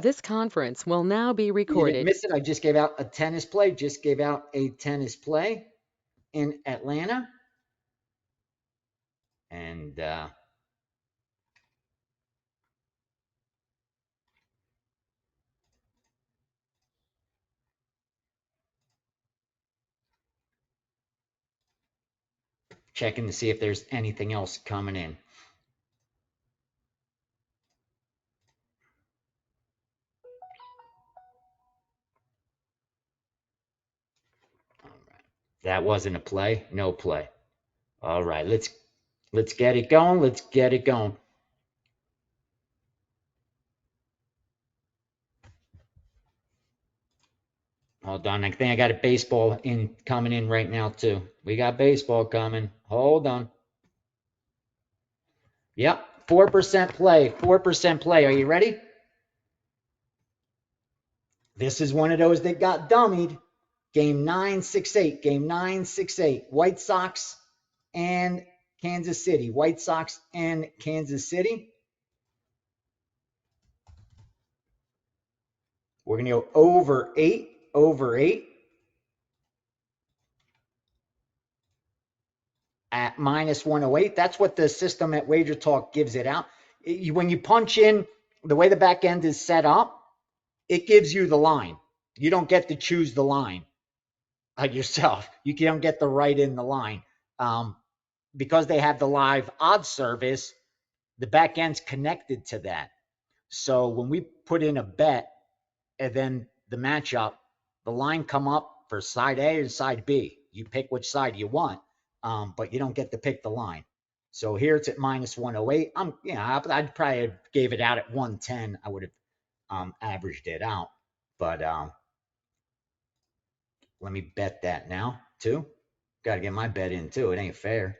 This conference will now be You didn't recorded. miss it. I just gave out a tennis play. Just gave out a tennis play in Atlanta. And checking to see if there's anything else coming in. All right. That wasn't a play. No play. All right. Let's get it going. Let's get it going. Hold on. I think I got a baseball coming in right now too. We got baseball coming. Hold on. Yep. 4% play. 4% play. Are you ready? This is one of those that got dummied. Game 9, 6-8. Game 9, 6-8. White Sox and Kansas City. White Sox and Kansas City. We're going to go over 8. Over 8. At minus 108. That's what the system at WagerTalk gives it out. When you punch in the way the back end is set up, it gives you the line. You don't get to choose the line yourself. You don't get to write in the line. Because they have the live odds service, the back end's connected to that. So when we put in a bet and then the matchup, the line come up for side A and side B. You pick which side you want, but you don't get to pick the line. So here it's at minus 108. I'd probably have gave it out at 110. I would have averaged it out, but let me bet that now too. Got to get my bet in too. It ain't fair.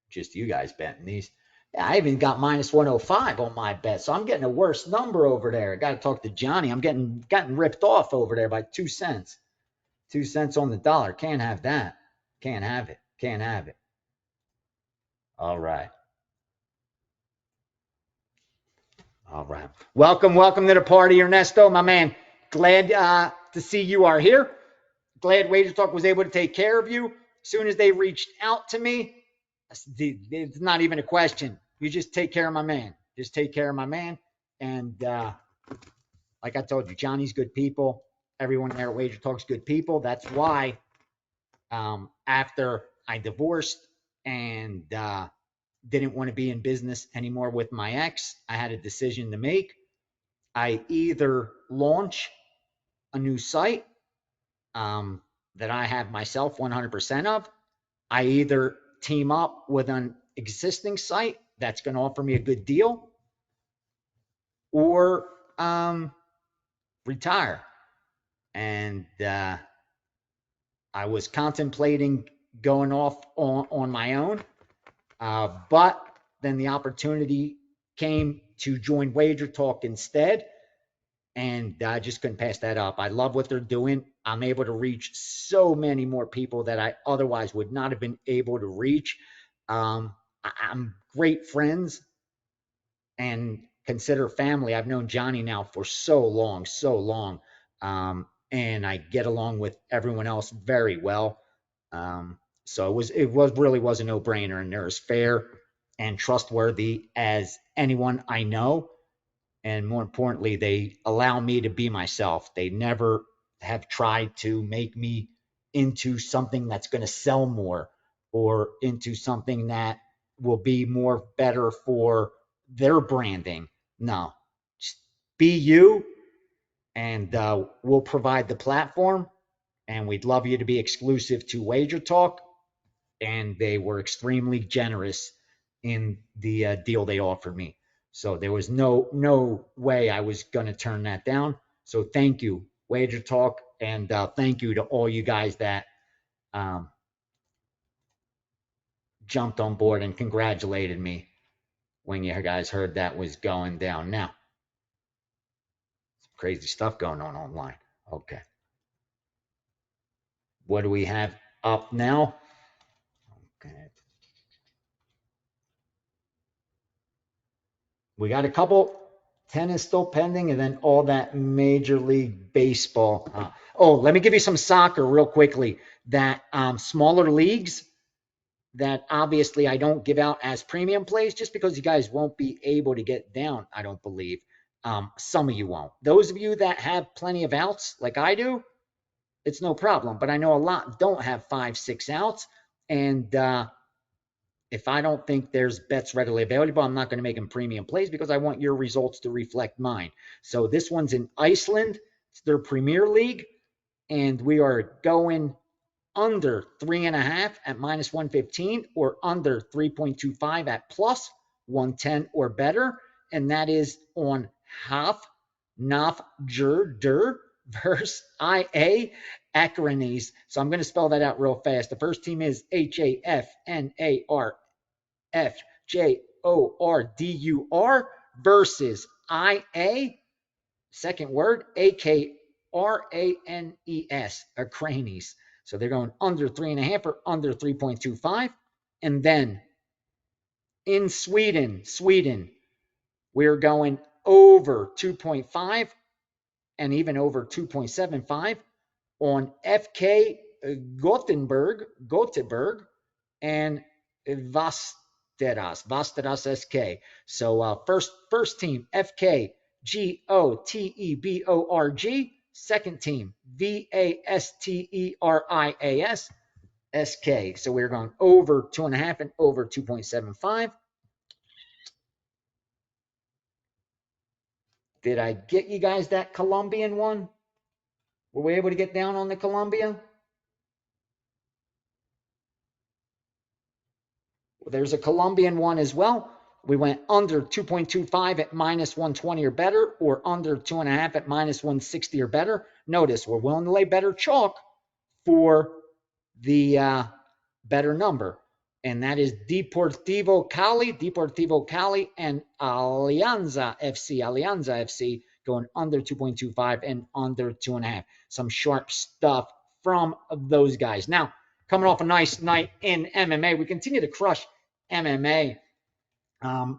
Just you guys betting these. Yeah, I even got minus 105 on my bet, so I'm getting a worse number over there. I got to talk to Johnny. I'm getting ripped off over there by 2 cents. 2 cents on the dollar. Can't have that. Can't have it. Can't have it. All right. All right. Welcome to the party, Ernesto, my man. Glad to see you are here. Glad WagerTalk was able to take care of you. As soon as they reached out to me, it's not even a question. You just take care of my man. Just take care of my man. And like I told you, Johnny's good people. Everyone there at WagerTalk's good people. That's why after I divorced and didn't want to be in business anymore with my ex, I had a decision to make. I either launch a new site that I have myself 100% of. I either team up with an existing site that's going to offer me a good deal, or retire. And I was contemplating going off on my own, but then the opportunity came to join WagerTalk instead, and I just couldn't pass that up. I love what they're doing. I'm able to reach so many more people that I otherwise would not have been able to reach. I'm great friends and consider family. I've known Johnny now for so long, so long. And I get along with everyone else very well. So it was a no-brainer, and they're as fair and trustworthy as anyone I know. And more importantly, they allow me to be myself. They never have tried to make me into something that's going to sell more, or into something that will be more better for their branding. No, just be you, and we'll provide the platform. And we'd love you to be exclusive to WagerTalk. And they were extremely generous in the deal they offered me. So there was no way I was going to turn that down. So thank you, WagerTalk, and thank you to all you guys that jumped on board and congratulated me when you guys heard that was going down. Now, some crazy stuff going on online. Okay. What do we have up now? Okay. We got a couple Tennis still pending, and then all that Major League Baseball. Let me give you some soccer real quickly. That smaller leagues that obviously I don't give out as premium plays just because you guys won't be able to get down, I don't believe. Some of you won't. Those of you that have plenty of outs like I do, it's no problem. But I know a lot don't have 5, 6 outs. And if I don't think there's bets readily available, I'm not going to make them premium plays because I want your results to reflect mine. So this one's in Iceland. It's their Premier League. And we are going under 3.5 at minus 115 or under 3.25 at plus 110 or better. And that is on Half Nafjurder versus IA Acronis. So I'm going to spell that out real fast. The first team is HAFNARFJORDUR versus IA, second word, AKRANES, Acranes. So they're going under 3.5 or under 3.25. And then in Sweden, we're going over 2.5 and even over 2.75 on FK Gothenburg, and Vasteras SK. So first team, FK Gotteborg. Second team, Vasteris SK. So we're going over 2.5 and over 2.75. Did I get you guys that Colombian one? Were we able to get down on the Colombia? Well, there's a Colombian one as well. We went under 2.25 at minus 120 or better, or under 2.5 at minus 160 or better. Notice we're willing to lay better chalk for the better number. And that is Deportivo Cali, and Alianza FC going under 2.25 and under 2.5. Some sharp stuff from those guys. Now, coming off a nice night in MMA, we continue to crush MMA,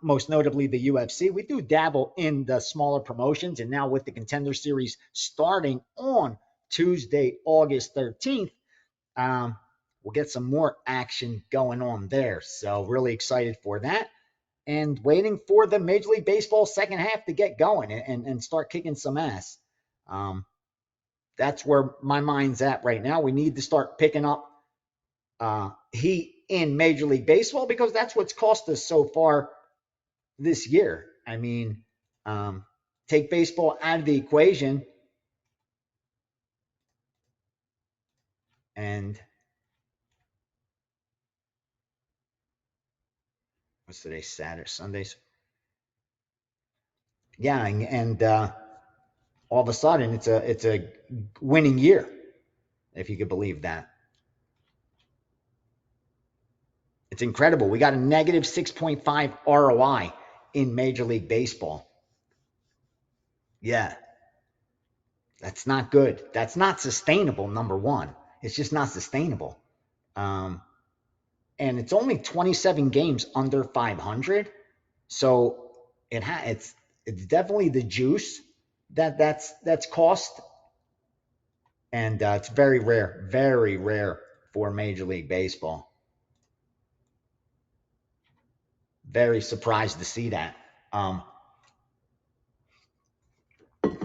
most notably the UFC. We do dabble in the smaller promotions, and now with the Contender Series starting on Tuesday, August 13th, we'll get some more action going on there. So really excited for that, and waiting for the Major League Baseball second half to get going and start kicking some ass. That's where my mind's at right now. We need to start picking up heat in Major League Baseball because that's what's cost us so far this year. I mean, take baseball out of the equation, and what's today? Saturday, Sundays. Yeah, and all of a sudden it's a winning year, if you could believe that. It's incredible. We got a negative 6.5 ROI in Major League Baseball. Yeah. That's not good. That's not sustainable, number one. It's just not sustainable. And it's only 27 games under 500. So it's definitely the juice that's cost. And it's very rare for Major League Baseball. Very surprised to see that.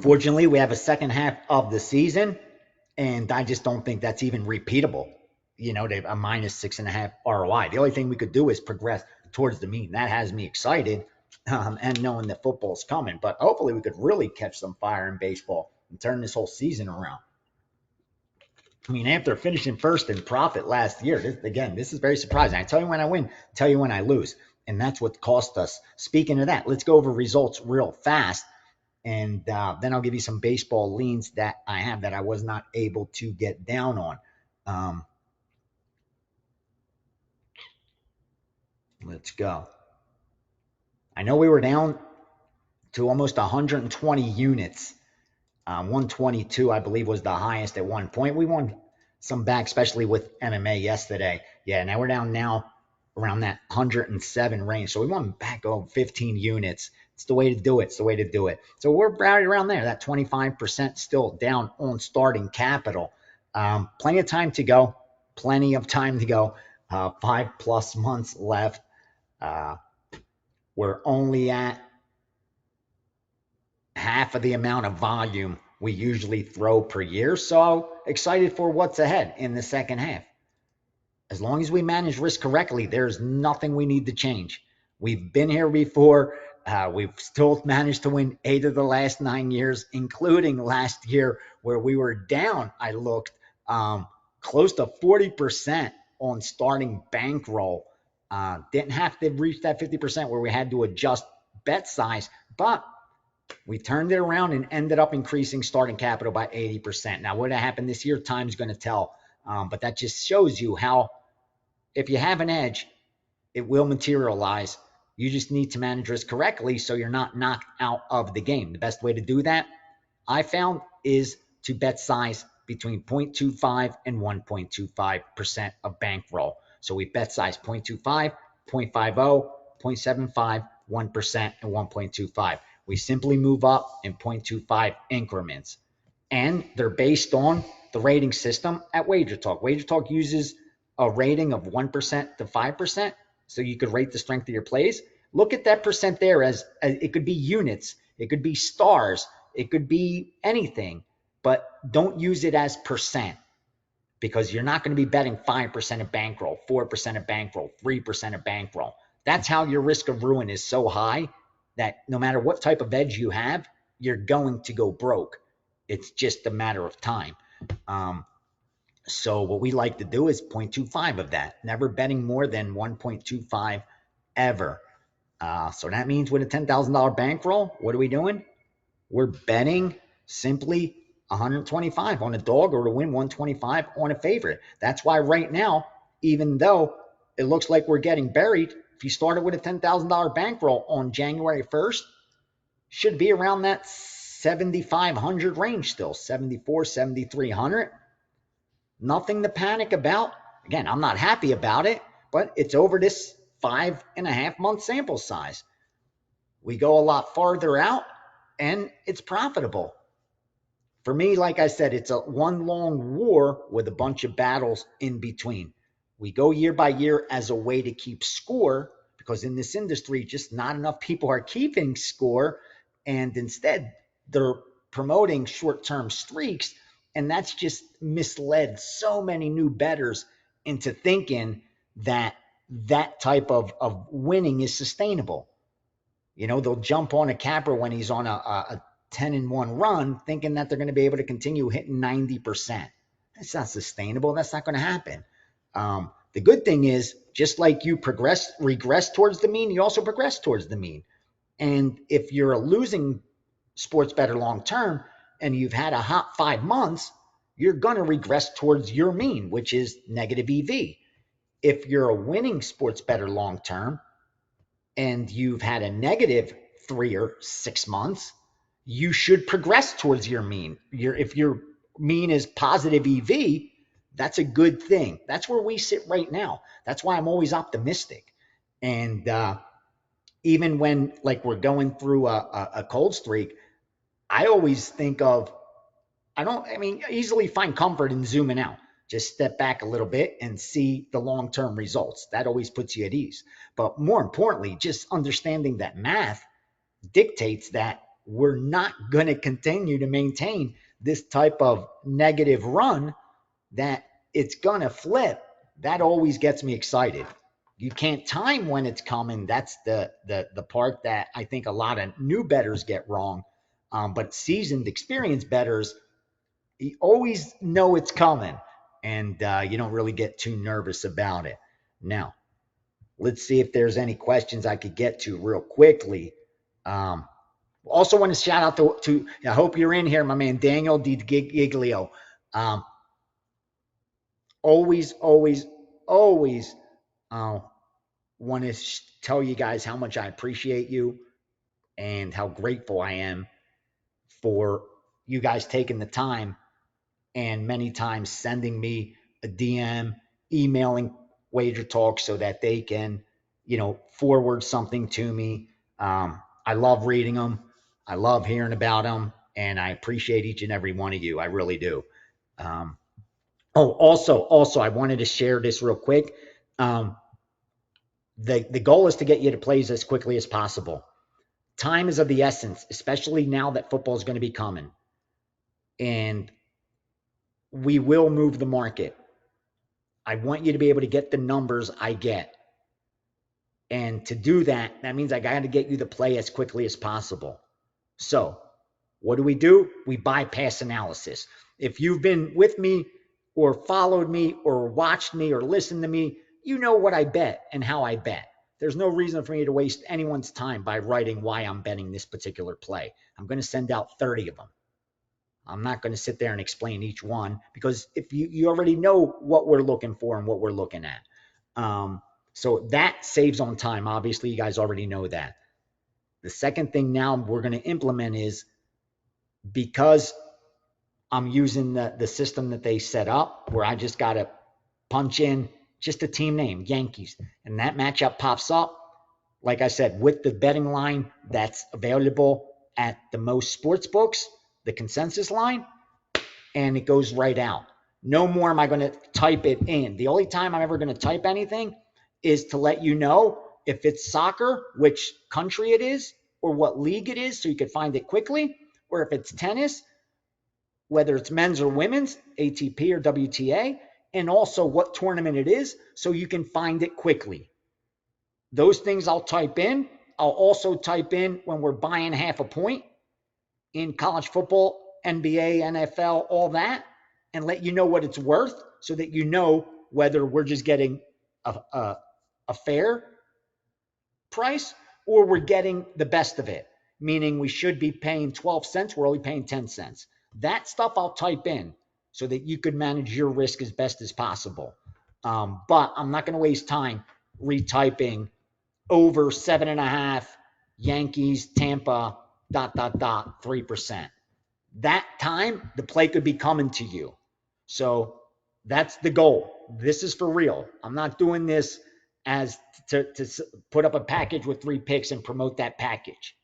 Fortunately, we have a second half of the season, and I just don't think that's even repeatable. They have a minus 6.5 ROI. The only thing we could do is progress towards the mean. That has me excited, and knowing that football's coming. But hopefully we could really catch some fire in baseball and turn this whole season around. I mean, after finishing first in profit last year, this is very surprising. I tell you when I win, tell you when I lose. And that's what cost us. Speaking of that, let's go over results real fast. And then I'll give you some baseball leans that I have that I was not able to get down on. Let's go. I know we were down to almost 120 units. 122, I believe, was the highest at one point. We won some back, especially with MMA yesterday. Yeah, now we're down around that 107 range. So we won back over 15 units. It's the way to do it. It's the way to do it. So we're right around there, that 25% still down on starting capital. Plenty of time to go. Plenty of time to go. 5+ months left. Uh, we're only at half of the amount of volume we usually throw per year. So excited for what's ahead in the second half. As long as we manage risk correctly, there's nothing we need to change. We've been here before. We've still managed to win 8 of the last 9 years, including last year where we were down. I looked close to 40% on starting bankroll. Didn't have to reach that 50% where we had to adjust bet size, but we turned it around and ended up increasing starting capital by 80%. Now, what happened this year, time's going to tell. But that just shows you how, if you have an edge, it will materialize. You just need to manage risk correctly so you're not knocked out of the game. The best way to do that, I found, is to bet size between 0.25 and 1.25% of bankroll. So we bet size 0.25, 0.50, 0.75, 1%, and 1.25. We simply move up in 0.25 increments. And they're based on the rating system at WagerTalk. WagerTalk uses a rating of 1% to 5%, so you could rate the strength of your plays. Look at that percent there as it could be units, it could be stars, it could be anything, but don't use it as percent, because you're not going to be betting 5% of bankroll, 4% of bankroll, 3% of bankroll. That's how your risk of ruin is so high that no matter what type of edge you have, you're going to go broke. It's just a matter of time. So what we like to do is 0.25 of that, never betting more than 1.25 ever. So that means with a $10,000 bankroll, what are we doing? We're betting simply 125 on a dog, or to win 125 on a favorite. That's why right now, even though it looks like we're getting buried, if you started with a $10,000 bankroll on January 1st, should be around that 7,500 range still, 74, 7,300. Nothing to panic about. Again, I'm not happy about it, but it's over this 5.5 month sample size. We go a lot farther out and it's profitable. For me, like I said, it's a one long war with a bunch of battles in between. We go year by year as a way to keep score, because in this industry, just not enough people are keeping score. And instead, they're promoting short-term streaks. And that's just misled so many new bettors into thinking that that type of winning is sustainable. You know, they'll jump on a capper when he's on a 10-1 run, thinking that they're going to be able to continue hitting 90%. That's not sustainable. That's not going to happen. The good thing is, just like you regress towards the mean, you also progress towards the mean. And if you're a losing sports bettor long term and you've had a hot 5 months, you're going to regress towards your mean, which is negative EV. If you're a winning sports bettor long term and you've had a negative 3 or 6 months, you should progress towards your mean. If your mean is positive EV, that's a good thing. That's where we sit right now. That's why I'm always optimistic. And even when, like, we're going through a cold streak, I always think of, easily find comfort in zooming out. Just step back a little bit and see the long-term results. That always puts you at ease. But more importantly, just understanding that math dictates that we're not going to continue to maintain this type of negative run, that it's going to flip. That always gets me excited. You can't time when it's coming. That's the part that I think a lot of new bettors get wrong. But seasoned, experienced bettors, you always know it's coming, and you don't really get too nervous about it. Now, let's see if there's any questions I could get to real quickly. Also want to shout out to I hope you're in here, my man Daniel Di Giglio. Always want to tell you guys how much I appreciate you and how grateful I am for you guys taking the time, and many times sending me a DM, emailing WagerTalk so that they can, forward something to me. I love reading them. I love hearing about them, and I appreciate each and every one of you. I really do. Um, also, I wanted to share this real quick. Um, the goal is to get you to plays as quickly as possible. Time is of the essence, especially now that football is going to be coming, and we will move the market. I want you to be able to get the numbers I get. And to do that, that means I got to get you to play as quickly as possible. So, what do? We bypass analysis. If you've been with me or followed me or watched me or listened to me, you know what I bet and how I bet. There's no reason for me to waste anyone's time by writing why I'm betting this particular play. I'm going to send out 30 of them. I'm not going to sit there and explain each one because if you already know what we're looking for and what we're looking at. So that saves on time. Obviously, you guys already know that. The second thing now we're going to implement is because I'm using the system that they set up where I just got to punch in just a team name, Yankees, and that matchup pops up. Like I said, with the betting line that's available at the most sports books, the consensus line, and it goes right out. No more am I going to type it in. The only time I'm ever going to type anything is to let you know if it's soccer, which country it is, or what league it is, so you can find it quickly, or if it's tennis, whether it's men's or women's, ATP or WTA, and also what tournament it is, so you can find it quickly. Those things I'll type in. I'll also type in when we're buying half a point in college football, NBA, NFL, all that, and let you know what it's worth so that you know whether we're just getting a fair price or we're getting the best of it, meaning we should be paying 12 cents, we're only paying 10 cents. That stuff I'll type in so that you could manage your risk as best as possible. But I'm not going to waste time retyping over 7.5 Yankees, Tampa, ... 3%. That time, the play could be coming to you. So that's the goal. This is for real. I'm not doing this as to put up a package with 3 picks and promote that package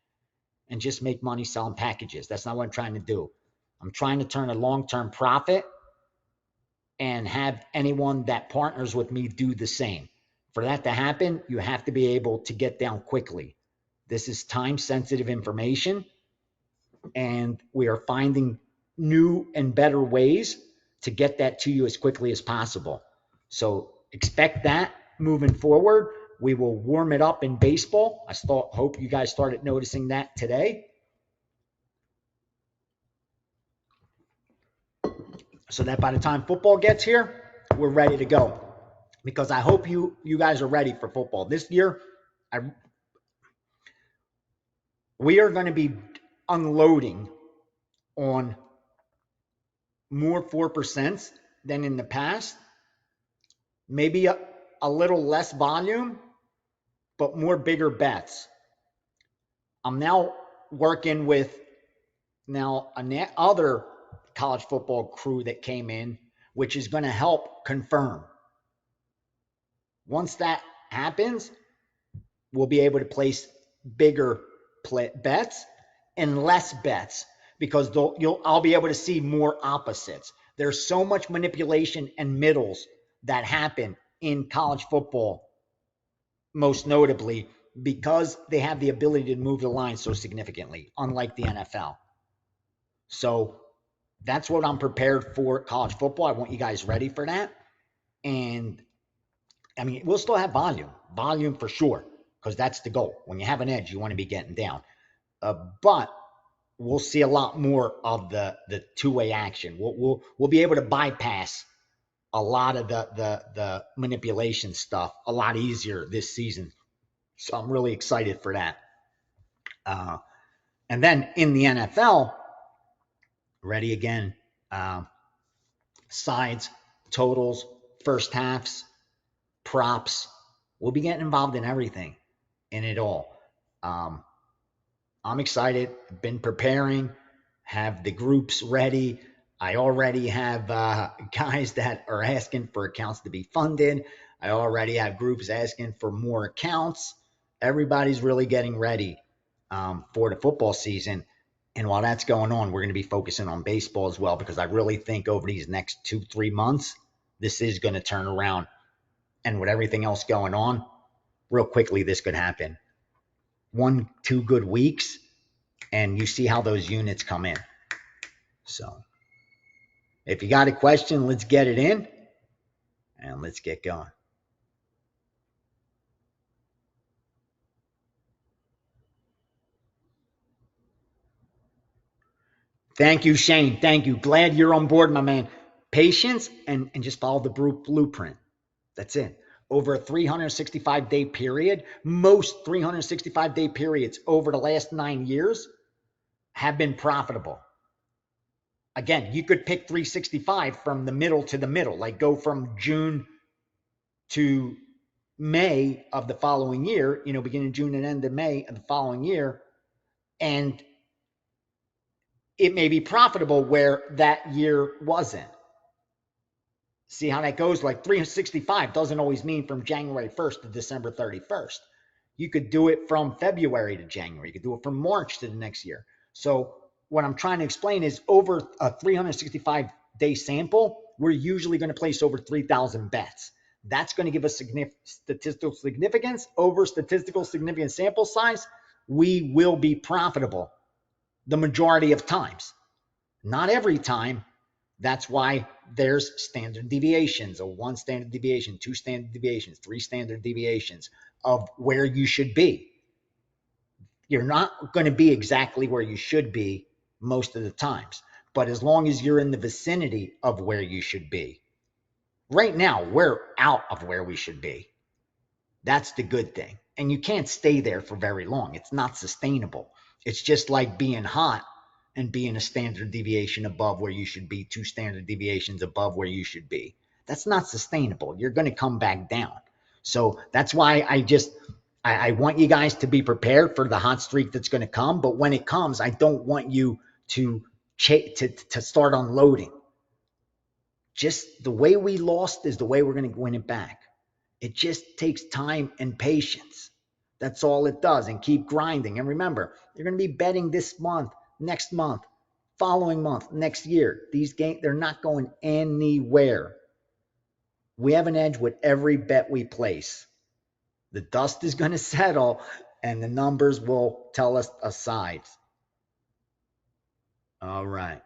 and just make money selling packages. That's not what I'm trying to do. I'm trying to turn a long-term profit and have anyone that partners with me do the same. For that to happen, you have to be able to get down quickly. This is time-sensitive information, and we are finding new and better ways to get that to you as quickly as possible. So expect that moving forward. We will warm it up in baseball. Hope you guys started noticing that today. So that by the time football gets here, we're ready to go. Because I hope you guys are ready for football. This year, we are going to be unloading on more 4% than in the past. Maybe a little less volume, but more bigger bets. I'm now working with other college football crew that came in, which is going to help confirm. Once that happens, we'll be able to place bigger bets and less bets because I'll be able to see more opposites. There's so much manipulation and middles that happen in college football, most notably because they have the ability to move the line so significantly, unlike the NFL. So that's what I'm prepared for college football. I want you guys ready for that. And I mean, we'll still have volume for sure, because that's the goal. When you have an edge, you want to be getting down. But we'll see a lot more of the two-way action. We'll be able to bypass a lot of the manipulation stuff a lot easier this season. So I'm really excited for that. And then in the NFL, ready again, sides, totals, first halves, props. We'll be getting involved in everything, in it all. I'm excited. Been preparing, have the groups ready. I already have guys that are asking for accounts to be funded. I already have groups asking for more accounts. Everybody's really getting ready for the football season. And while that's going on, we're going to be focusing on baseball as well, because I really think over these next 2-3 months, this is going to turn around. And with everything else going on, real quickly, this could happen. 1-2 good weeks, and you see how those units come in. So if you got a question, let's get it in, and let's get going. Thank you, Shane. Thank you. Glad you're on board, my man. Patience and just follow the blueprint. That's it. Over a 365-day period, most 365-day periods over the last 9 years have been profitable. Again, you could pick 365 from the middle to the middle, like go from June to May of the following year, beginning June and end of May of the following year, and it may be profitable where that year wasn't. See how that goes? Like 365 doesn't always mean from January 1st to December 31st. You could do it from February to January. You could do it from March to the next year. So what I'm trying to explain is over a 365-day sample, we're usually going to place over 3,000 bets. That's going to give us statistical significance. Over statistical significant sample size, we will be profitable the majority of times. Not every time. That's why there's standard deviations, a 1 standard deviation, 2 standard deviations, 3 standard deviations of where you should be. You're not going to be exactly where you should be most of the times, but as long as you're in the vicinity of where you should be. Right now, we're out of where we should be. That's the good thing. And you can't stay there for very long. It's not sustainable. It's just like being hot and being a standard deviation above where you should be, 2 standard deviations above where you should be. That's not sustainable. You're going to come back down. So that's why I want you guys to be prepared for the hot streak that's going to come. But when it comes, I don't want you to start unloading. Just the way we lost is the way we're going to win it back. It just takes time and patience. That's all it does. And keep grinding. And remember, you're going to be betting this month, next month, following month, next year. These games, they're not going anywhere. We have an edge with every bet we place. The dust is going to settle, and the numbers will tell us aside. All right.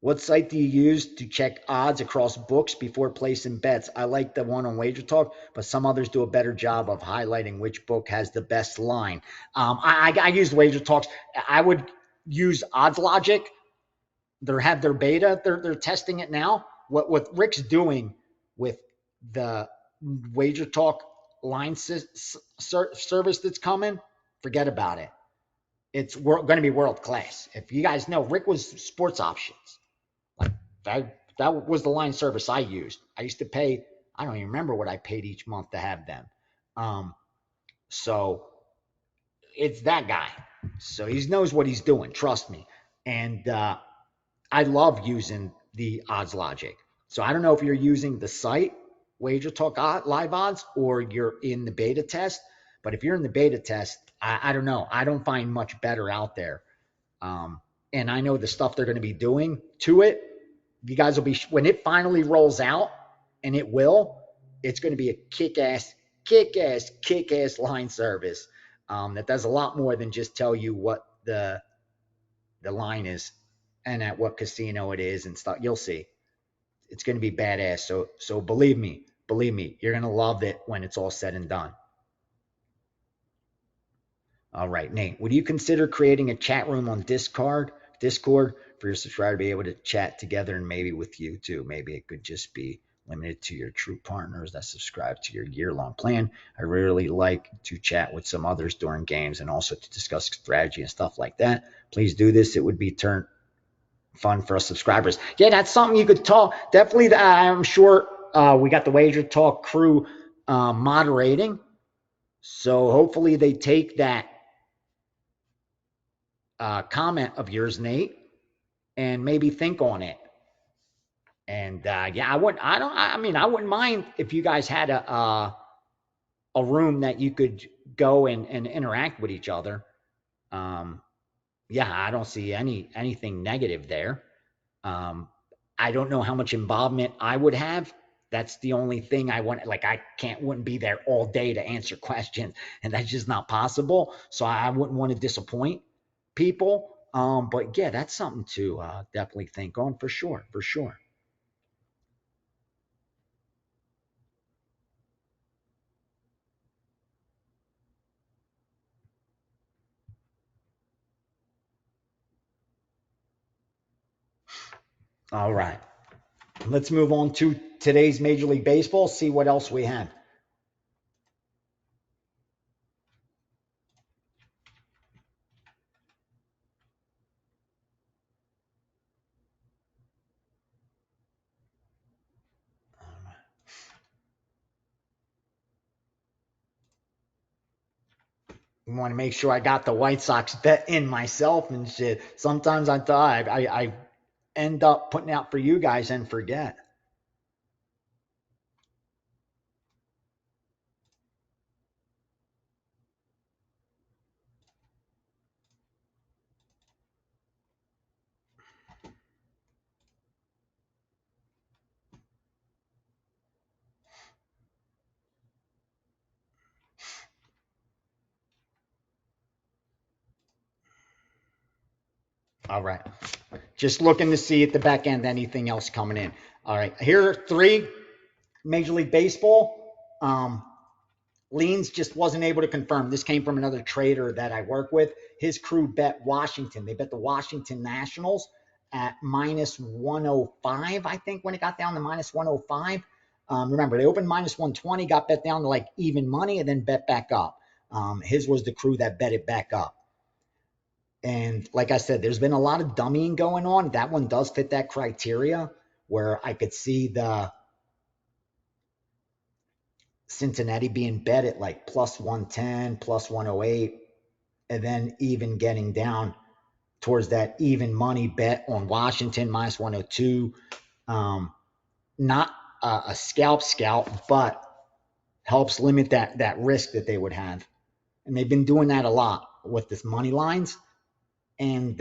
What site do you use to check odds across books before placing bets? I like the one on WagerTalk, but some others do a better job of highlighting which book has the best line. I use WagerTalks. I would use Odds Logic. They have their beta. They're testing it now. What Rick's doing with the WagerTalk line service that's coming, forget about it. It's going to be world class. If you guys know, Rick was sports options. That was the line service I used. I used to pay, I don't even remember what I paid each month to have them. So it's that guy. So he knows what he's doing. Trust me. And I love using the odds logic. So I don't know if you're using the site, WagerTalk Live Odds, or you're in the beta test. But if you're in the beta test, I don't know. I don't find much better out there. And I know the stuff they're going to be doing to it. You guys will be, when it finally rolls out, and it will, it's going to be a kick-ass line service that does a lot more than just tell you what the line is and at what casino it is and stuff. You'll see. It's going to be badass. So believe me, you're going to love it when it's all said and done. All right, Nate, would you consider creating a chat room on Discord for your subscriber to be able to chat together, and maybe with you too? Maybe it could just be limited to your true partners that subscribe to your year-long plan. I really like to chat with some others during games and also to discuss strategy and stuff like that. Please do this. It would be fun for us subscribers. Yeah, that's something you could talk. Definitely, I'm sure we got the WagerTalk crew moderating. So hopefully they take that comment of yours, Nate, and maybe think on it. And yeah, I wouldn't mind if you guys had a room that you could go and interact with each other. Yeah, I don't see anything negative there. Um, I don't know how much involvement I would have. That's the only thing I want. Like I wouldn't be there all day to answer questions, and that's just not possible. So I wouldn't want to disappoint people. But yeah, that's something to definitely think on for sure, for sure. All right, let's move on to today's Major League Baseball. See what else we have. I want to make sure I got the White Sox bet in myself and shit. Sometimes I thought I end up putting out for you guys and forget. All right. Just looking to see at the back end anything else coming in. All right. Here are three Major League Baseball. Leans just wasn't able to confirm. This came from another trader that I work with. His crew bet Washington. They bet the Washington Nationals at minus 105, I think, when it got down to minus 105. Remember, they opened minus 120, got bet down to like even money, and then bet back up. His was the crew that bet it back up. And like I said, there's been a lot of dummying going on. That one does fit that criteria where I could see the Cincinnati being bet at like plus 110, plus 108, and then even getting down towards that even money bet on Washington minus 102. Not a scalp, but helps limit that risk that they would have. And they've been doing that a lot with this money lines and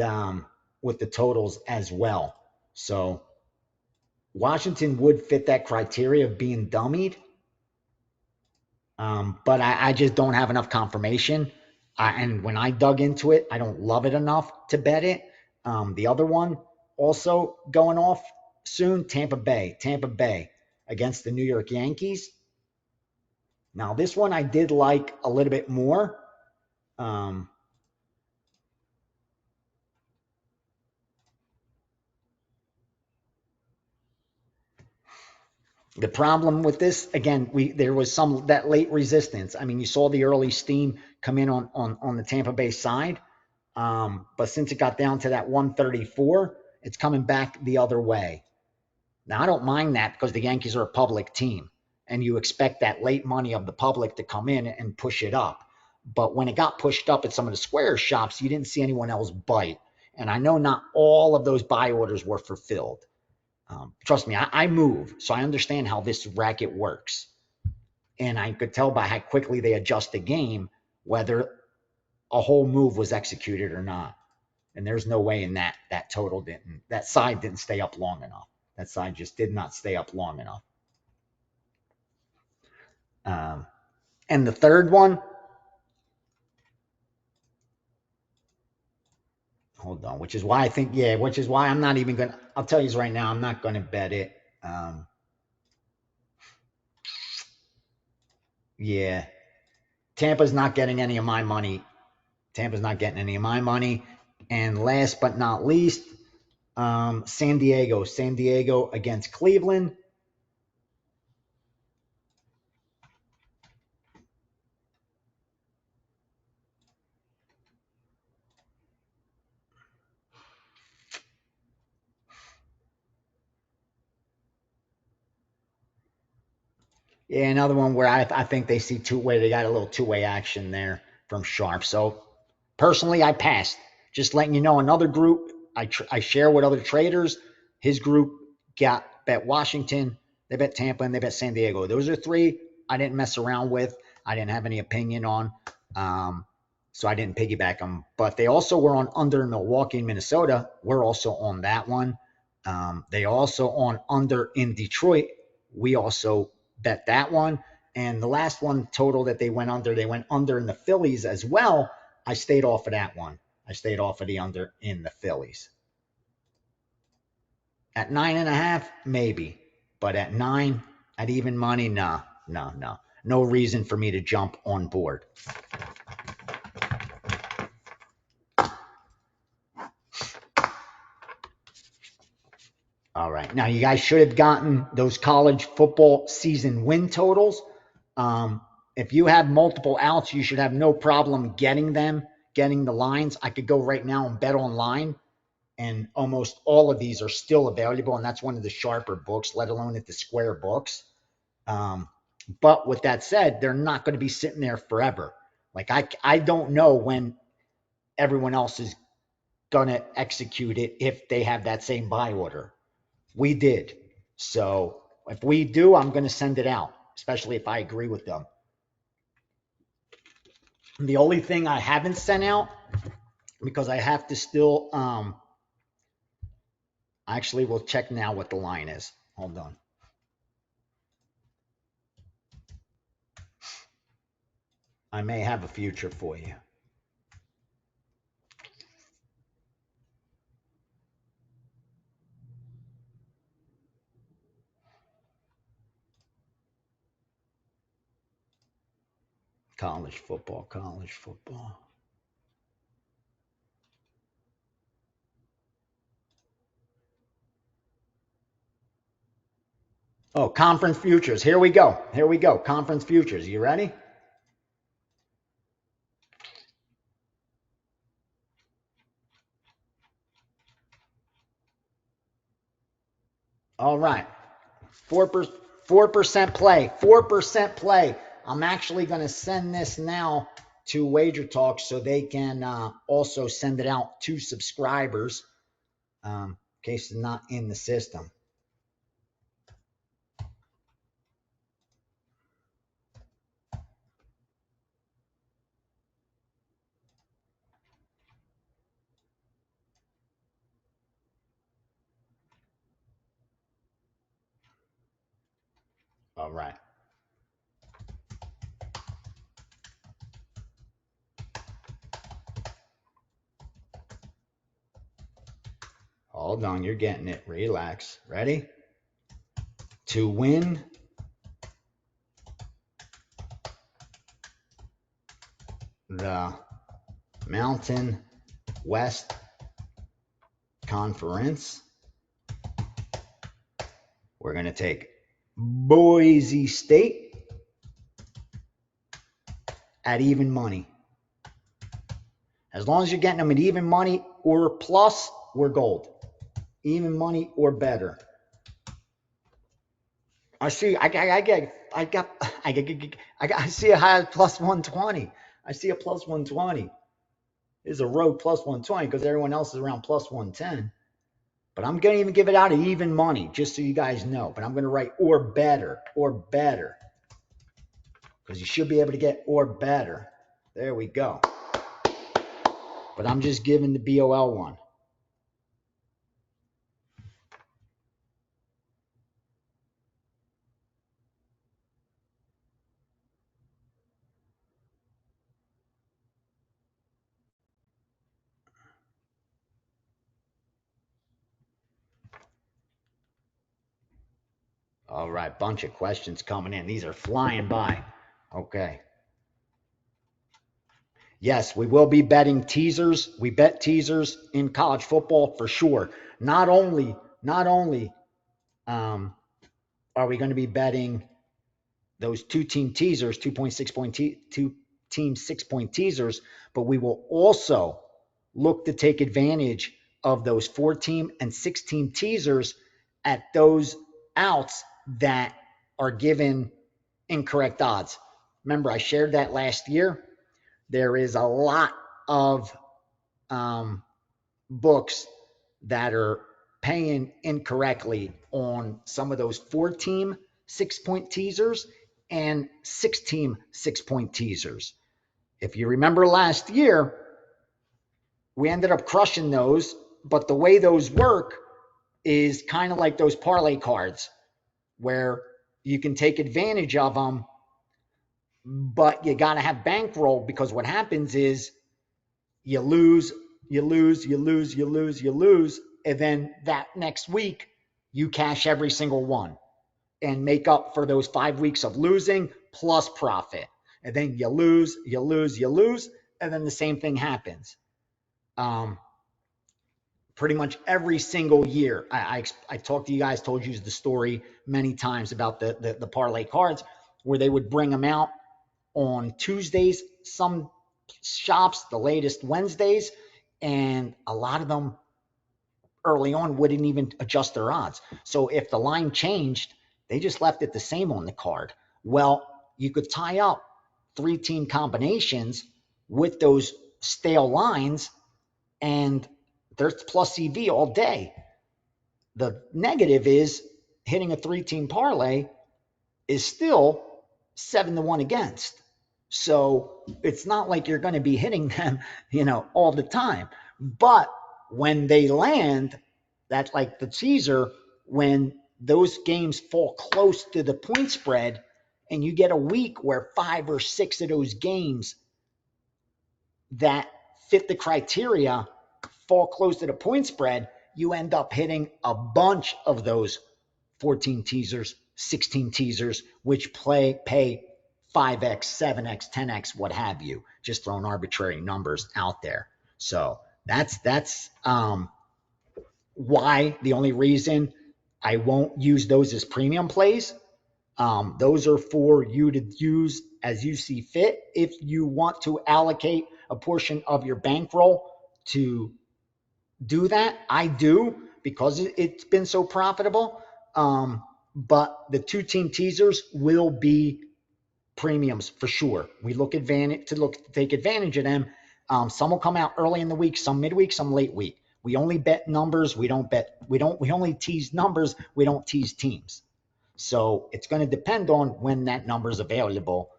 with the totals as well. So Washington would fit that criteria of being dummied, but I just don't have enough confirmation. And when I dug into it, I don't love it enough to bet it. The other one also going off soon, Tampa Bay against the New York Yankees. Now, this one I did like a little bit more. Um, The problem with this, again, there was some that late resistance. I mean, you saw the early steam come in on the Tampa Bay side, but since it got down to that 134, it's coming back the other way. Now, I don't mind that because the Yankees are a public team, and you expect that late money of the public to come in and push it up. But when it got pushed up at some of the square shops, you didn't see anyone else bite. And I know not all of those buy orders were fulfilled. Trust me, I move, so I understand how this racket works. And I could tell by how quickly they adjust the game whether a whole move was executed or not. And there's no way in that total didn't, that side didn't stay up long enough. That side just did not stay up long enough. Um, and the third one, hold on, which is why I think, yeah, which is why I'm not even going to, I'll tell you right now, I'm not going to bet it. Yeah, Tampa's not getting any of my money. Tampa's not getting any of my money. And last but not least, San Diego. San Diego against Cleveland. Yeah, another one where I think they see two-way. They got a little two-way action there from Sharp. So personally, I passed. Just letting you know, another group I share with other traders. His group got bet Washington, they bet Tampa, and they bet San Diego. Those are three I didn't mess around with. I didn't have any opinion on. so I didn't piggyback them. But they also were on under in Milwaukee and Minnesota. We're also on that one. They also on under in Detroit. We also bet that one. And the last one total that they went under in the Phillies as well. I stayed off of that one. I stayed off of the under in the Phillies. At 9.5, maybe. But at 9, at even money, no. No reason for me to jump on board. All right. Now, you guys should have gotten those college football season win totals. If you have multiple outs, you should have no problem getting them, getting the lines. I could go right now and bet online, and almost all of these are still available, and that's one of the sharper books, let alone at the square books. But with that said, they're not going to be sitting there forever. Like I don't know when everyone else is going to execute it if they have that same buy order. We did. So if we do, I'm going to send it out, especially if I agree with them. The only thing I haven't sent out, because I have to still, actually, we'll check now what the line is. Hold on. I may have a future for you. College football. Oh, conference futures. Here we go. Conference futures. You ready? All right. 4% play. 4% play. I'm actually going to send this now to WagerTalk so they can also send it out to subscribers in case it's not in the system. All right. Hold on, you're getting it. Relax. Ready? To win the Mountain West Conference, we're going to take Boise State at even money. As long as you're getting them at even money or plus, we're gold. Even money or better. I see a high plus 120. I see a plus 120. There's a road plus 120 because everyone else is around plus 110. But I'm going to even give it out at even money, just so you guys know. But I'm going to write or better. Because you should be able to get or better. There we go. But I'm just giving the BOL one. All right, bunch of questions coming in. These are flying by. Okay. Yes, we will be betting teasers. We bet teasers in college football for sure. Not only are we going to be betting those 2-team teasers, 2.6 point 2-team 6-point teasers, but we will also look to take advantage of those 4-team and 6-team teasers at those outs that are given incorrect odds. Remember, I shared that last year. There is a lot of books that are paying incorrectly on some of those 4-team 6-point teasers and 6-team 6-point teasers. If you remember last year, we ended up crushing those, but the way those work is kind of like those parlay cards where you can take advantage of them, but you got to have bankroll, because what happens is you lose, you lose, you lose, you lose, you lose, and then that next week you cash every single one and make up for those 5 weeks of losing plus profit. And then you lose, you lose, you lose, and then the same thing happens. Pretty much every single year. I talked to you guys, told you the story many times about the parlay cards where they would bring them out on Tuesdays, some shops, the latest Wednesdays, and a lot of them early on wouldn't even adjust their odds. So if the line changed, they just left it the same on the card. Well, you could tie up 3-team combinations with those stale lines, and there's plus EV all day. The negative is hitting a 3-team parlay is still 7-1 against. So it's not like you're going to be hitting them, all the time. But when they land, that's like the teaser, when those games fall close to the point spread and you get a week where 5 or 6 of those games that fit the criteria fall close to the point spread, you end up hitting a bunch of those 14 teasers, 16 teasers, which pay 5x, 7x, 10x, what have you, just throwing arbitrary numbers out there. So that's why, the only reason I won't use those as premium plays. Those are for you to use as you see fit. If you want to allocate a portion of your bankroll to do that, I do, because it's been so profitable. But the 2-team teasers will be premiums for sure. We take advantage of them. Some will come out early in the week, some midweek, some late week. We only bet numbers. We only tease numbers. We don't tease teams. So it's going to depend on when that number is available.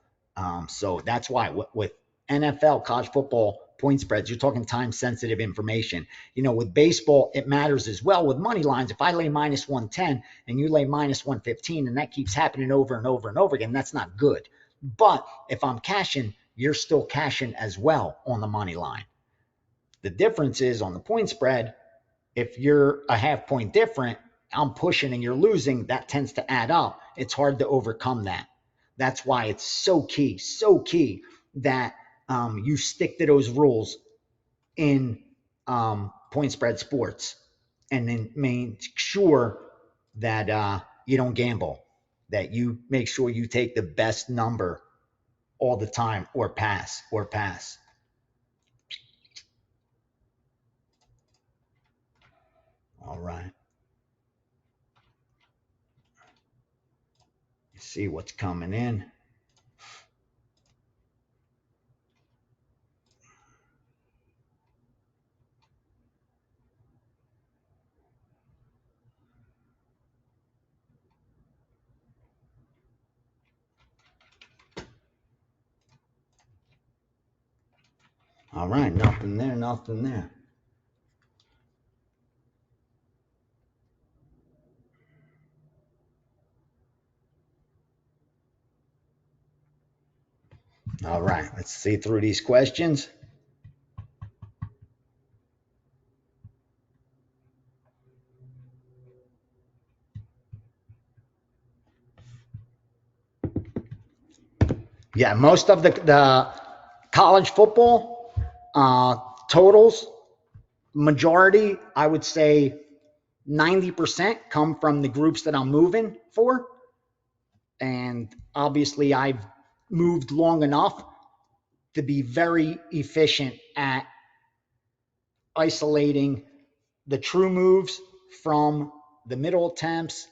So that's why with NFL, college football point spreads, you're talking time sensitive information. With baseball, it matters as well with money lines. If I lay minus 110 and you lay minus 115, and that keeps happening over and over and over again, that's not good. But if I'm cashing, you're still cashing as well on the money line. The difference is on the point spread, if you're a half point different, I'm pushing and you're losing, that tends to add up. It's hard to overcome that. That's why it's so key that you stick to those rules in point spread sports, and then make sure that you don't gamble, that you make sure you take the best number all the time, or pass. All right. See what's coming in. All right, nothing there. All right, let's see through these questions. Yeah, most of the college football totals, majority, I would say 90% come from the groups that I'm moving for. And obviously I've moved long enough to be very efficient at isolating the true moves from the middle attempts,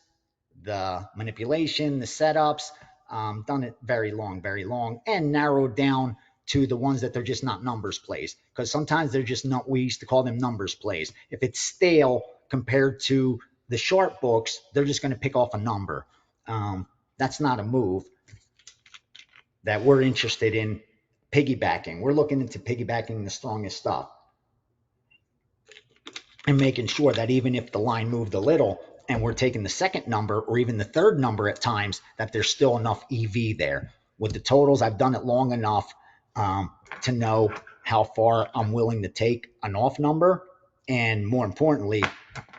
the manipulation, the setups. Done it very long, and narrowed down to the ones that they're just not numbers plays. Because sometimes they're just not, we used to call them numbers plays. If it's stale compared to the sharp books, they're just going to pick off a number. That's not a move that we're interested in piggybacking. We're looking into piggybacking the strongest stuff and making sure that even if the line moved a little and we're taking the second number or even the third number at times, that there's still enough EV there. With the totals, I've done it long enough to know how far I'm willing to take an off number, and more importantly,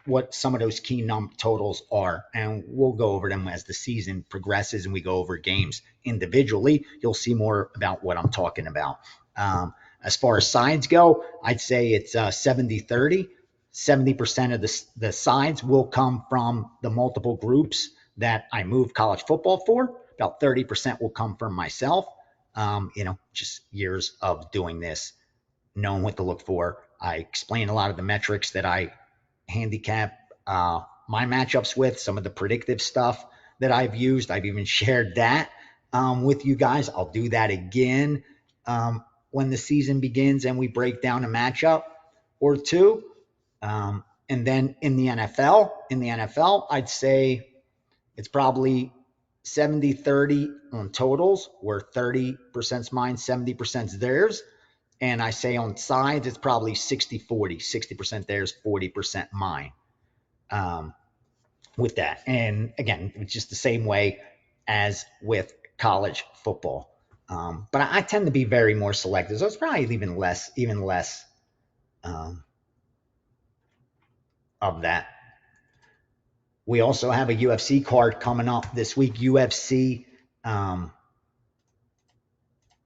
what some of those key totals are. And we'll go over them as the season progresses and we go over games individually. You'll see more about what I'm talking about. As far as sides go, I'd say it's 70-30. 70% of the sides will come from the multiple groups that I move college football for. About 30% will come from myself. Just years of doing this, knowing what to look for. I explain a lot of the metrics that I handicap my matchups with, some of the predictive stuff that I've used. I've even shared that with you guys. I'll do that again when the season begins and we break down a matchup or two. And then in the NFL, I'd say it's probably 70-30 on totals, where 30%'s mine, 70%'s theirs. And I say on sides, it's probably 60-40, 60% theirs, 40% mine with that. And again, it's just the same way as with college football. But I tend to be very more selective. So it's probably even less of that. We also have a UFC card coming up this week, UFC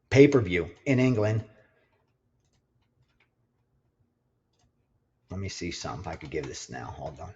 pay-per-view in England. Let me see something if I could give this now. Hold on.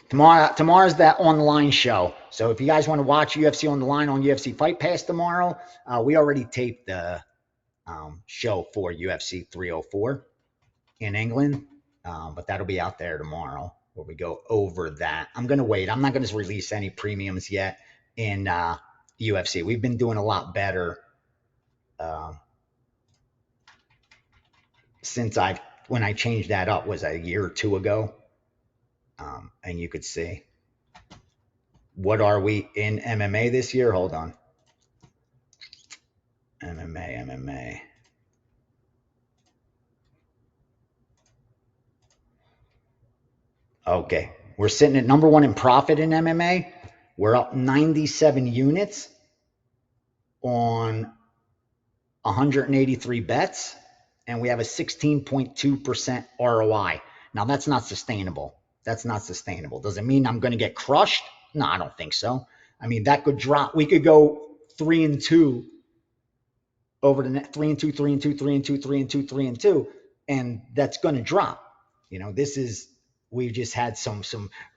Tomorrow's that online show. So if you guys want to watch UFC on the line on UFC Fight Pass tomorrow, we already taped the show for UFC 304 in England, but that'll be out there tomorrow where we go over that. I'm going to wait. I'm not going to release any premiums yet in UFC. We've been doing a lot better since when I changed that up was a year or two ago. And you could see. What are we in MMA this year? Hold on. MMA. Okay. We're sitting at number one in profit in MMA. We're up 97 units on 183 bets, and we have a 16.2% ROI. Now, that's not sustainable. Does it mean I'm going to get crushed? No, I don't think so. I mean, that could drop. We could go 3-2 over the net, 3-2, 3-2, 3-2, 3-2, 3-2, and that's going to drop. We've just had some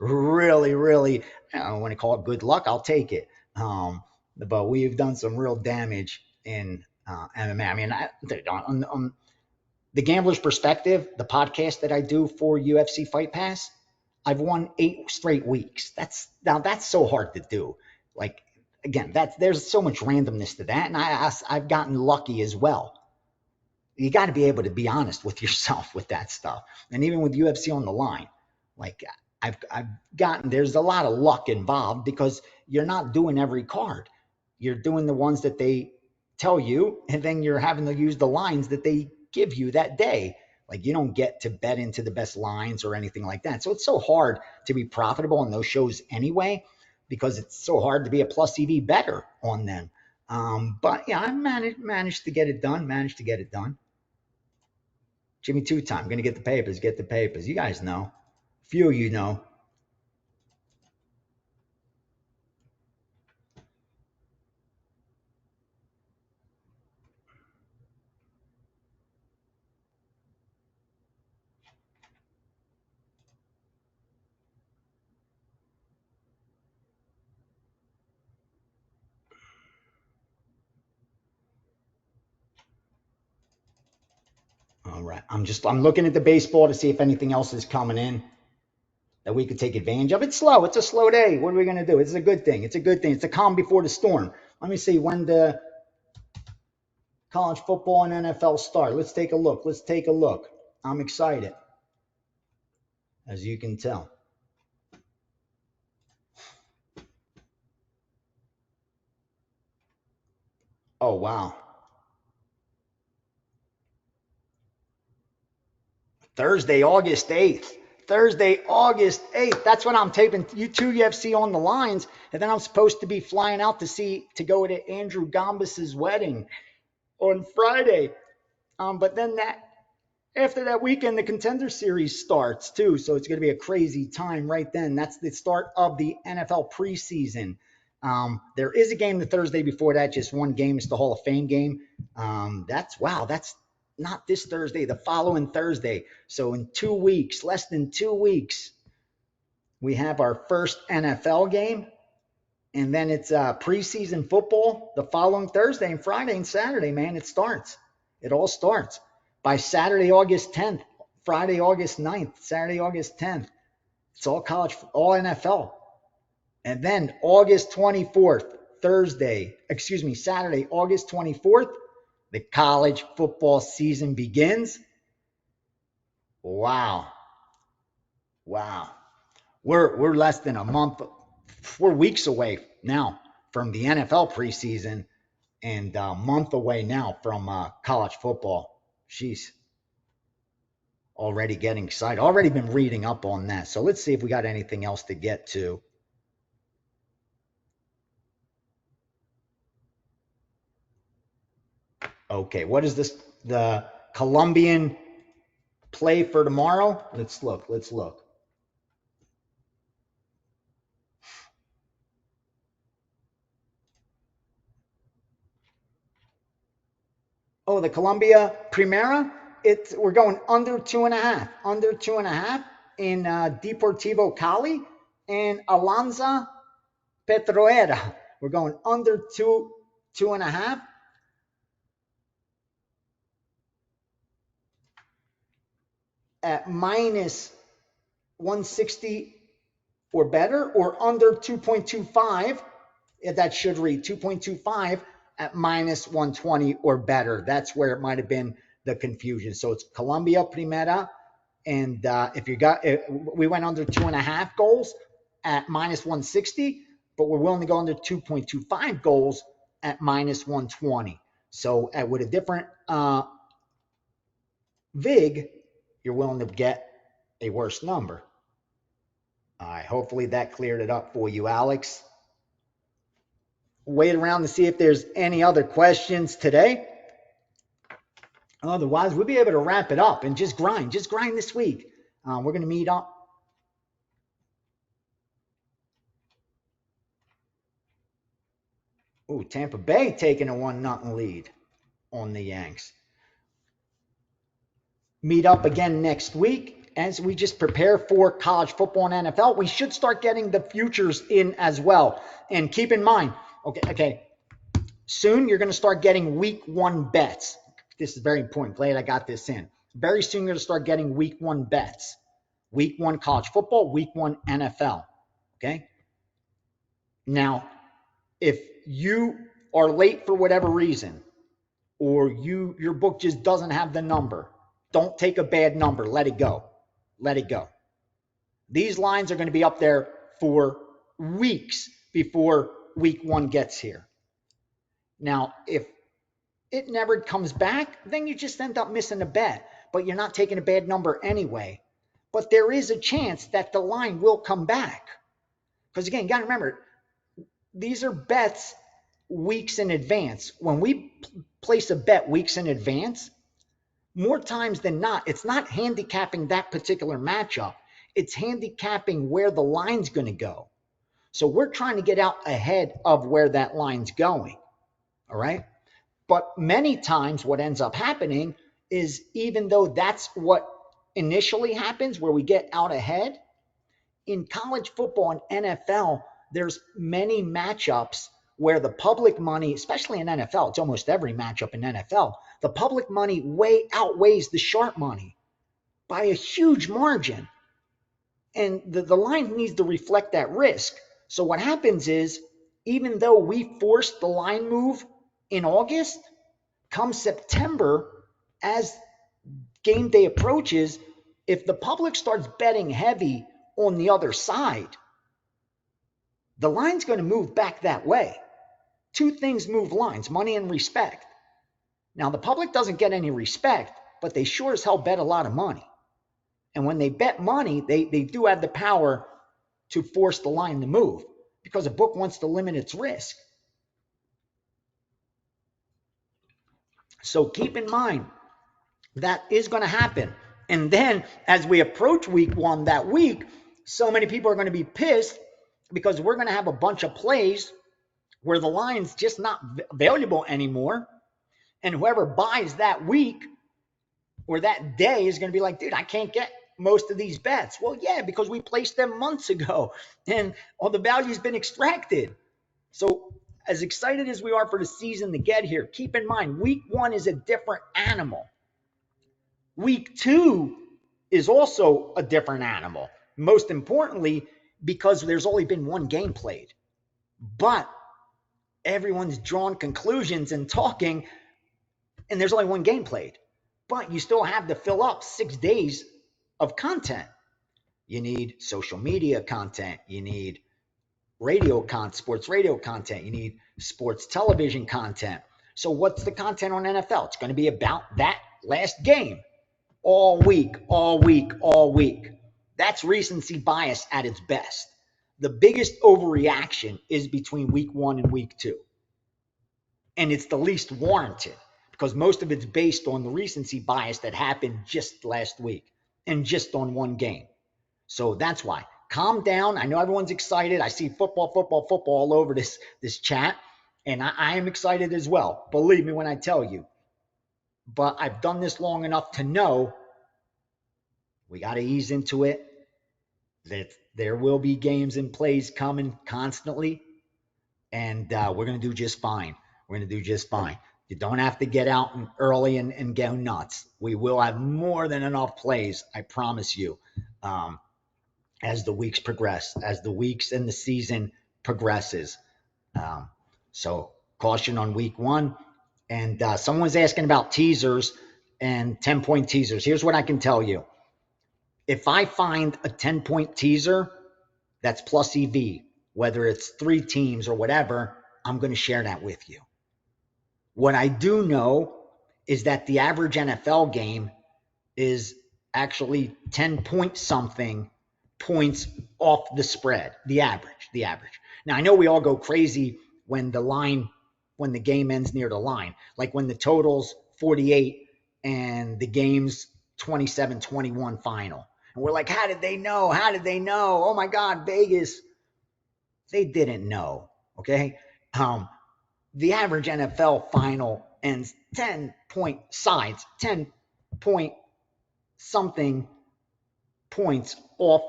really, really, I want to call it good luck. I'll take it. But we've done some real damage in MMA. I mean, on the gambler's perspective, the podcast that I do for UFC Fight Pass, I've won 8 straight weeks. That's so hard to do. Like, again, there's so much randomness to that, and I've gotten lucky as well. You got to be able to be honest with yourself with that stuff, and even with UFC on the line, like there's a lot of luck involved because you're not doing every card. You're doing the ones that they tell you, and then you're having to use the lines that they give you that day. Like, you don't get to bet into the best lines or anything like that. So it's so hard to be profitable on those shows anyway, because it's so hard to be a plus EV bettor on them. But yeah, I managed to get it done. Jimmy Two-Time, going to get the papers. You guys know. Few of you know. All right. I'm looking at the baseball to see if anything else is coming in that we could take advantage of. It's slow. It's a slow day. What are we going to do? It's a good thing. It's a good thing. It's a calm before the storm. Let me see when the college football and NFL start. Let's take a look. Let's take a look. I'm excited, as you can tell. Oh, wow. Thursday, August 8th. Thursday, August 8th. That's when I'm taping two UFC on the lines. And then I'm supposed to be flying out to go to Andrew Gambus's wedding on Friday. But then after that weekend, the Contender Series starts too. So it's going to be a crazy time right then. That's the start of the NFL preseason. There is a game the Thursday before that, just one game. It's the Hall of Fame game. That's not this Thursday, the following Thursday. So in 2 weeks, less than 2 weeks, we have our first NFL game. And then it's preseason football the following Thursday and Friday and Saturday, man. It starts. It all starts. By Saturday, August 10th, Friday, August 9th, Saturday, August 10th, it's all college, all NFL. And then August 24th, Saturday, August 24th, the college football season begins. Wow. We're less than a month, 4 weeks away now from the NFL preseason and a month away now from college football. Jeez. Already getting excited. Already been reading up on that. So let's see if we got anything else to get to. Okay, what is this? The Colombian play for tomorrow? Let's look. Oh, the Colombia Primera. We're going under 2.5. Under 2.5 in Deportivo Cali and Alianza Petrolera. We're going under 2.5. At minus 160 or better, or under 2.25. That should read 2.25 at minus 120 or better. That's where it might have been the confusion. So it's Colombia Primera. And we went under 2.5 goals at minus 160, but we're willing to go under 2.25 goals at minus 120. So with a different VIG, you're willing to get a worse number. All right, hopefully that cleared it up for you, Alex. Wait around to see if there's any other questions today. Otherwise, we'll be able to wrap it up and just grind this week. We're going to meet up. Ooh, Tampa Bay taking a 1-0 lead on the Yanks. Meet up again next week as we just prepare for college football and NFL. We should start getting the futures in as well. And keep in mind, okay, soon you're going to start getting week 1 bets. This is very important. Glad I got this in. Very soon you're going to start getting week 1 bets. Week 1 college football, week 1 NFL. Okay? Now, if you are late for whatever reason, or your book just doesn't have the number, don't take a bad number. Let it go. These lines are going to be up there for weeks before week 1 gets here. Now, if it never comes back, then you just end up missing a bet, but you're not taking a bad number anyway. But there is a chance that the line will come back. Because again, you got to remember, these are bets weeks in advance. When we place a bet weeks in advance, more times than not, it's not handicapping that particular matchup. It's handicapping where the line's going to go. So we're trying to get out ahead of where that line's going. All right? But many times what ends up happening is, even though that's what initially happens, where we get out ahead, in college football and NFL, there's many matchups where the public money, especially in NFL, it's almost every matchup in NFL, the public money way outweighs the sharp money by a huge margin. And the line needs to reflect that risk. So what happens is, even though we forced the line move in August, come September, as game day approaches, if the public starts betting heavy on the other side, the line's going to move back that way. Two things move lines: money and respect. Now, the public doesn't get any respect, but they sure as hell bet a lot of money. And when they bet money, they do have the power to force the line to move, because a book wants to limit its risk. So keep in mind that is going to happen. And then as we approach week one that week, so many people are going to be pissed because we're going to have a bunch of plays where the line's just not valuable anymore. And whoever buys that week or that day is going to be like, dude, I can't get most of these bets. Well, yeah, because we placed them months ago and all the value's been extracted. So as excited as we are for the season to get here, keep in mind, week one is a different animal. Week two is also a different animal. Most importantly, because there's only been one game played. But everyone's drawn conclusions and talking, and there's only one game played. But you still have to fill up 6 days of content. You need social media content. You need sports radio content. You need sports television content. So what's the content on NFL? It's going to be about that last game all week, all week, all week. That's recency bias at its best. The biggest overreaction is between week one and week two. And it's the least warranted because most of it's based on the recency bias that happened just last week and just on one game. So that's why. Calm down. I know everyone's excited. I see football all over this chat. And I am excited as well. Believe me when I tell you. But I've done this long enough to know we got to ease into it. That there will be games and plays coming constantly. And we're going to do just fine. We're going to do just fine. You don't have to get out early and go nuts. We will have more than enough plays, I promise you, as the weeks progress, as the weeks and the season progresses. So caution on week one. And someone's asking about teasers and 10-point teasers. Here's what I can tell you. If I find a 10-point teaser that's plus EV, whether it's 3 teams or whatever, I'm going to share that with you. What I do know is that the average NFL game is actually 10 point something points off the spread, the average. Now, I know we all go crazy when the game ends near the line, like when the total's 48 and the game's 27-21 final. And we're like, how did they know? How did they know? Oh my God, Vegas. They didn't know, okay? The average NFL final ends 10 point sides, 10 point something points off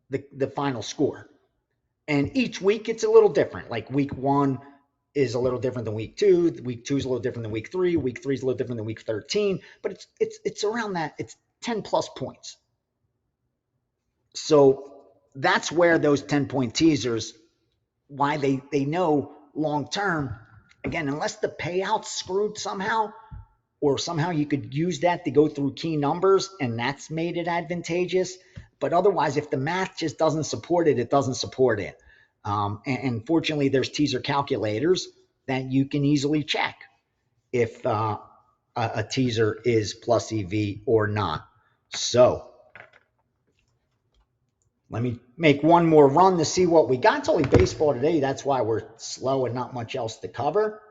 the final score. And each week it's a little different. Like week one is a little different than week two. Week two is a little different than week three. Week three is a little different than week 13. But it's around that. It's 10 plus points. So that's where those 10-point teasers, why they know long term, again, unless the payout's screwed somehow, or somehow you could use that to go through key numbers and that's made it advantageous. But otherwise, if the math just doesn't support it, it doesn't support it. And fortunately, there's teaser calculators that you can easily check if a teaser is plus EV or not. So let me make one more run to see what we got. It's only baseball today. That's why we're slow and not much else to cover.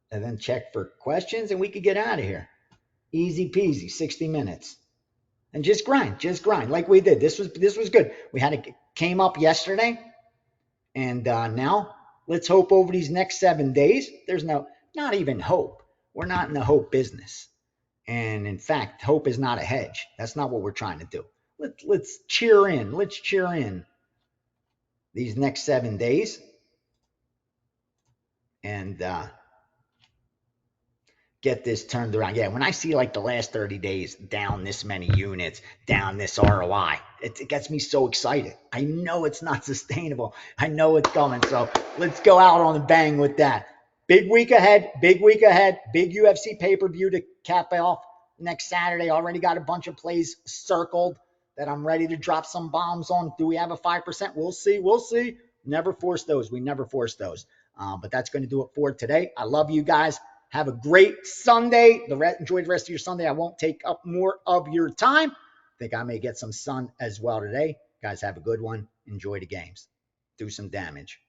And then check for questions and we could get out of here. Easy peasy, 60 minutes. And just grind like we did. This was good. We had it came up yesterday. And now let's hope over these next 7 days. There's not even hope. We're not in the hope business. And in fact, hope is not a hedge. That's not what we're trying to do. Let's cheer in. Let's cheer in these next 7 days. and get this turned around. Yeah, when I see like the last 30 days down this many units, down this ROI, it gets me so excited. I know it's not sustainable. I know it's coming. So let's go out on a bang with that. Big week ahead, big week ahead, big UFC pay-per-view to cap off next Saturday. Already got a bunch of plays circled that I'm ready to drop some bombs on. Do we have a 5%? We'll see. We'll see. Never force those. We never force those. But that's going to do it for today. I love you guys. Have a great Sunday. Enjoy the rest of your Sunday. I won't take up more of your time. I think I may get some sun as well today. Guys, have a good one. Enjoy the games. Do some damage.